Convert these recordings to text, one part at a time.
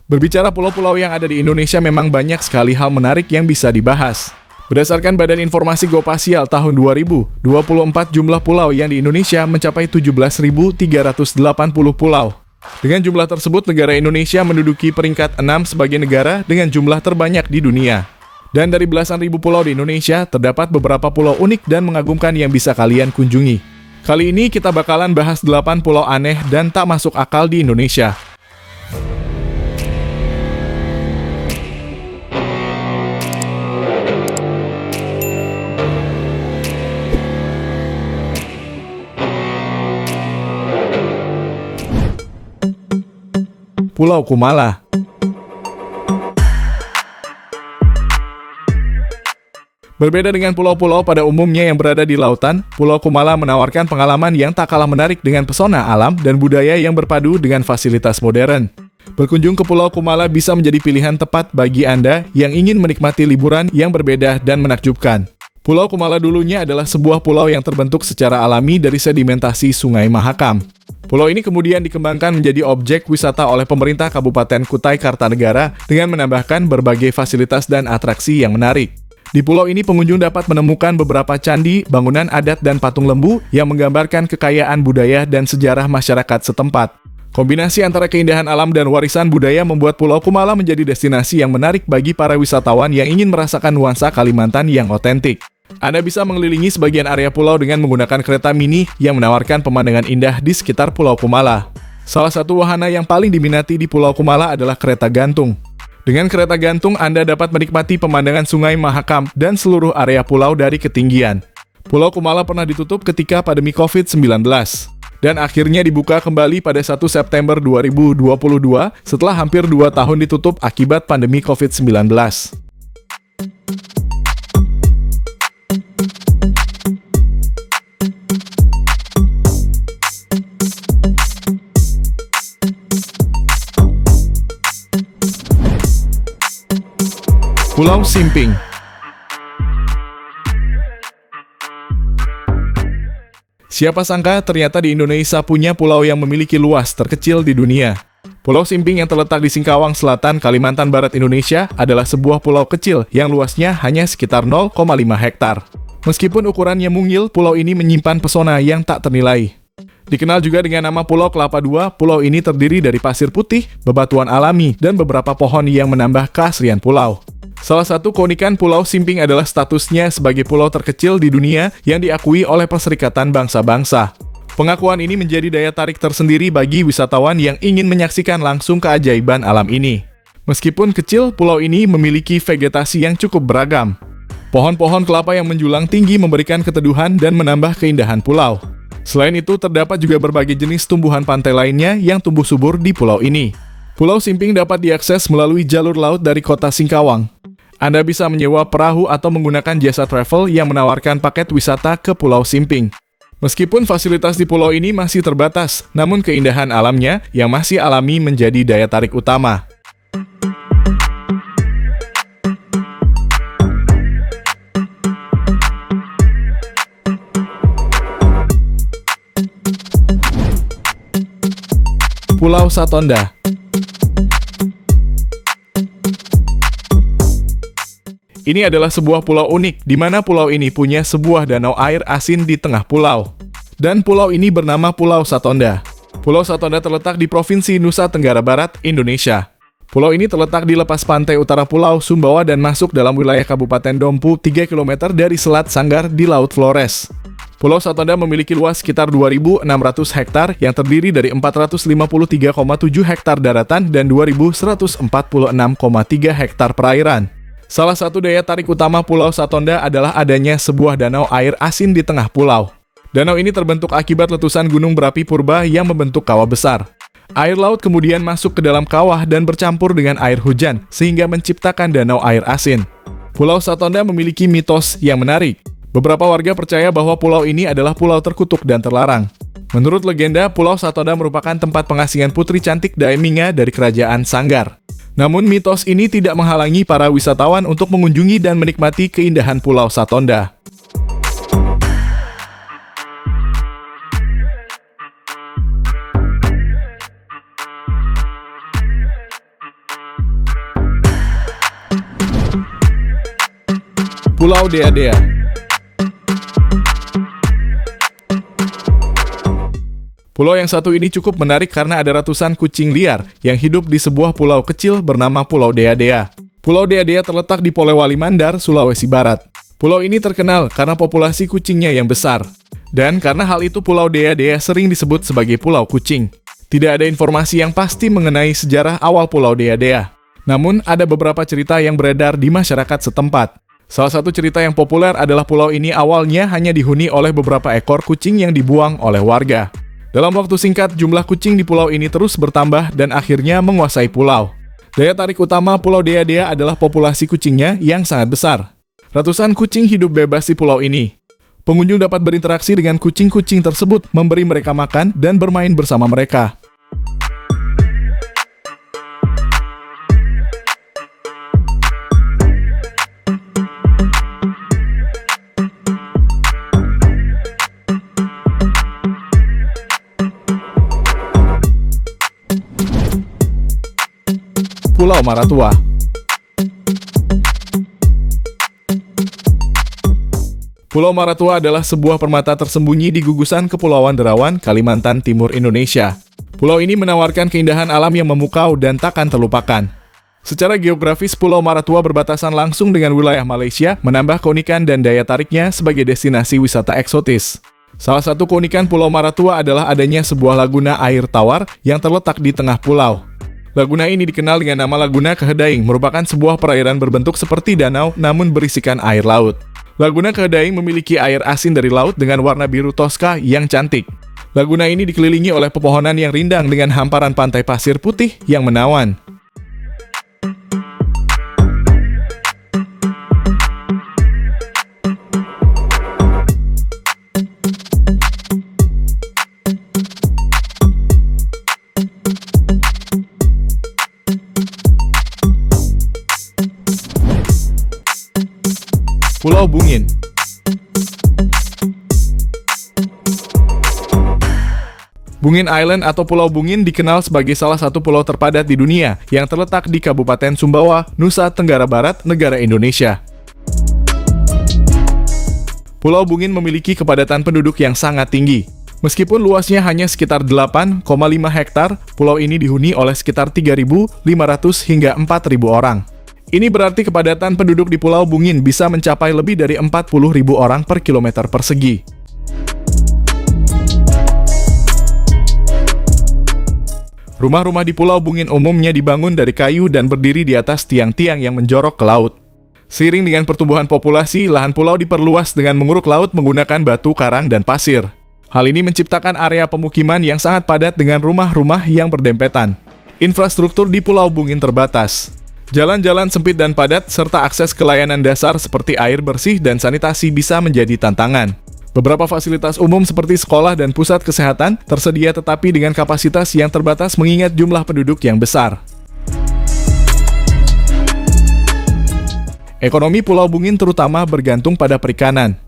Berbicara pulau-pulau yang ada di Indonesia memang banyak sekali hal menarik yang bisa dibahas. Berdasarkan Badan Informasi Geospasial tahun 2024 jumlah pulau yang di Indonesia mencapai 17.380 pulau. Dengan jumlah tersebut, negara Indonesia menduduki peringkat 6 sebagai negara dengan jumlah terbanyak di dunia. Dan dari belasan ribu pulau di Indonesia, terdapat beberapa pulau unik dan mengagumkan yang bisa kalian kunjungi. Kali ini kita bakalan bahas 8 pulau aneh dan tak masuk akal di Indonesia. Pulau Kumala. Berbeda dengan pulau-pulau pada umumnya yang berada di lautan, Pulau Kumala menawarkan pengalaman yang tak kalah menarik dengan pesona alam dan budaya yang berpadu dengan fasilitas modern. Berkunjung ke Pulau Kumala bisa menjadi pilihan tepat bagi Anda yang ingin menikmati liburan yang berbeda dan menakjubkan. Pulau Kumala dulunya adalah sebuah pulau yang terbentuk secara alami dari sedimentasi Sungai Mahakam. Pulau ini kemudian dikembangkan menjadi objek wisata oleh pemerintah Kabupaten Kutai Kartanegara dengan menambahkan berbagai fasilitas dan atraksi yang menarik. Di pulau ini pengunjung dapat menemukan beberapa candi, bangunan adat dan patung lembu yang menggambarkan kekayaan budaya dan sejarah masyarakat setempat. Kombinasi antara keindahan alam dan warisan budaya membuat Pulau Kumala menjadi destinasi yang menarik bagi para wisatawan yang ingin merasakan nuansa Kalimantan yang otentik. Anda bisa mengelilingi sebagian area pulau dengan menggunakan kereta mini yang menawarkan pemandangan indah di sekitar Pulau Kumala. Salah satu wahana yang paling diminati di Pulau Kumala adalah kereta gantung. Dengan kereta gantung, Anda dapat menikmati pemandangan Sungai Mahakam dan seluruh area pulau dari ketinggian. Pulau Kumala pernah ditutup ketika pandemi COVID-19 dan akhirnya dibuka kembali pada 1 September 2022 setelah hampir 2 tahun ditutup akibat pandemi COVID-19. Pulau Simping. Siapa sangka ternyata di Indonesia punya pulau yang memiliki luas terkecil di dunia. Pulau Simping yang terletak di Singkawang Selatan, Kalimantan Barat, Indonesia adalah sebuah pulau kecil yang luasnya hanya sekitar 0,5 hektar. Meskipun ukurannya mungil, pulau ini menyimpan pesona yang tak ternilai. Dikenal juga dengan nama Pulau Kelapa II, pulau ini terdiri dari pasir putih, bebatuan alami, dan beberapa pohon yang menambah keasrian pulau. Salah satu keunikan Pulau Simping adalah statusnya sebagai pulau terkecil di dunia yang diakui oleh Perserikatan Bangsa-Bangsa. Pengakuan ini menjadi daya tarik tersendiri bagi wisatawan yang ingin menyaksikan langsung keajaiban alam ini. Meskipun kecil, pulau ini memiliki vegetasi yang cukup beragam. Pohon-pohon kelapa yang menjulang tinggi memberikan keteduhan dan menambah keindahan pulau. Selain itu, terdapat juga berbagai jenis tumbuhan pantai lainnya yang tumbuh subur di pulau ini. Pulau Simping dapat diakses melalui jalur laut dari kota Singkawang. Anda bisa menyewa perahu atau menggunakan jasa travel yang menawarkan paket wisata ke Pulau Simping. Meskipun fasilitas di pulau ini masih terbatas, namun keindahan alamnya yang masih alami menjadi daya tarik utama. Pulau Satonda. Ini adalah sebuah pulau unik, di mana pulau ini punya sebuah danau air asin di tengah pulau. Dan pulau ini bernama Pulau Satonda. Pulau Satonda terletak di Provinsi Nusa Tenggara Barat, Indonesia. Pulau ini terletak di lepas pantai utara Pulau Sumbawa dan masuk dalam wilayah Kabupaten Dompu 3 km dari Selat Sanggar di Laut Flores. Pulau Satonda memiliki luas sekitar 2.600 hektar yang terdiri dari 453,7 hektar daratan dan 2.146,3 hektar perairan. Salah satu daya tarik utama Pulau Satonda adalah adanya sebuah danau air asin di tengah pulau. Danau ini terbentuk akibat letusan gunung berapi purba yang membentuk kawah besar. Air laut kemudian masuk ke dalam kawah dan bercampur dengan air hujan, sehingga menciptakan danau air asin. Pulau Satonda memiliki mitos yang menarik. Beberapa warga percaya bahwa pulau ini adalah pulau terkutuk dan terlarang. Menurut legenda, Pulau Satonda merupakan tempat pengasingan putri cantik Daeminga dari Kerajaan Sanggar. Namun mitos ini tidak menghalangi para wisatawan untuk mengunjungi dan menikmati keindahan Pulau Satonda. Pulau Dea Dea. Pulau yang satu ini cukup menarik karena ada ratusan kucing liar yang hidup di sebuah pulau kecil bernama Pulau Dea Dea. Pulau Dea Dea terletak di Polewali Mandar, Sulawesi Barat. Pulau ini terkenal karena populasi kucingnya yang besar. Dan karena hal itu Pulau Dea Dea sering disebut sebagai Pulau Kucing. Tidak ada informasi yang pasti mengenai sejarah awal Pulau Dea Dea. Namun ada beberapa cerita yang beredar di masyarakat setempat. Salah satu cerita yang populer adalah pulau ini awalnya hanya dihuni oleh beberapa ekor kucing yang dibuang oleh warga. Dalam waktu singkat, jumlah kucing di pulau ini terus bertambah dan akhirnya menguasai pulau. Daya tarik utama Pulau Dea Dea adalah populasi kucingnya yang sangat besar. Ratusan kucing hidup bebas di pulau ini. Pengunjung dapat berinteraksi dengan kucing-kucing tersebut, memberi mereka makan, dan bermain bersama mereka. Pulau Maratua. Pulau Maratua adalah sebuah permata tersembunyi di gugusan Kepulauan Derawan, Kalimantan Timur, Indonesia. Pulau ini menawarkan keindahan alam yang memukau dan takkan terlupakan. Secara geografis, Pulau Maratua berbatasan langsung dengan wilayah Malaysia, menambah keunikan dan daya tariknya sebagai destinasi wisata eksotis. Salah satu keunikan Pulau Maratua adalah adanya sebuah laguna air tawar yang terletak di tengah pulau. Laguna ini dikenal dengan nama Laguna Kehedaing, merupakan sebuah perairan berbentuk seperti danau namun berisikan air laut. Laguna Kehedaing memiliki air asin dari laut dengan warna biru toska yang cantik. Laguna ini dikelilingi oleh pepohonan yang rindang dengan hamparan pantai pasir putih yang menawan. Pulau Bungin. Bungin Island atau Pulau Bungin dikenal sebagai salah satu pulau terpadat di dunia yang terletak di Kabupaten Sumbawa, Nusa Tenggara Barat, negara Indonesia. Pulau Bungin memiliki kepadatan penduduk yang sangat tinggi. Meskipun luasnya hanya sekitar 8,5 hektar, pulau ini dihuni oleh sekitar 3.500 hingga 4.000 orang. Ini berarti kepadatan penduduk di Pulau Bungin bisa mencapai lebih dari 40.000 orang per kilometer persegi. Rumah-rumah di Pulau Bungin umumnya dibangun dari kayu dan berdiri di atas tiang-tiang yang menjorok ke laut. Seiring dengan pertumbuhan populasi, lahan pulau diperluas dengan menguruk laut menggunakan batu karang dan pasir. Hal ini menciptakan area pemukiman yang sangat padat dengan rumah-rumah yang berdempetan. Infrastruktur di Pulau Bungin terbatas. Jalan-jalan sempit dan padat, serta akses ke layanan dasar seperti air bersih dan sanitasi bisa menjadi tantangan. Beberapa fasilitas umum seperti sekolah dan pusat kesehatan tersedia tetapi dengan kapasitas yang terbatas mengingat jumlah penduduk yang besar. Ekonomi Pulau Bungin terutama bergantung pada perikanan.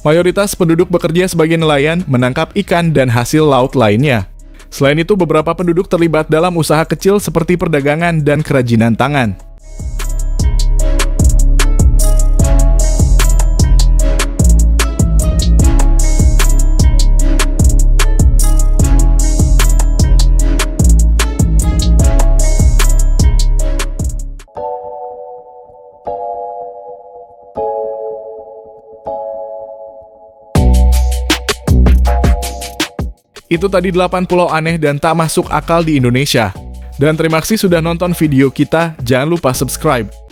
Mayoritas penduduk bekerja sebagai nelayan, menangkap ikan dan hasil laut lainnya. Selain itu, beberapa penduduk terlibat dalam usaha kecil seperti perdagangan dan kerajinan tangan. Itu tadi 8 pulau aneh dan tak masuk akal di Indonesia. Dan terima kasih sudah nonton video kita, jangan lupa subscribe.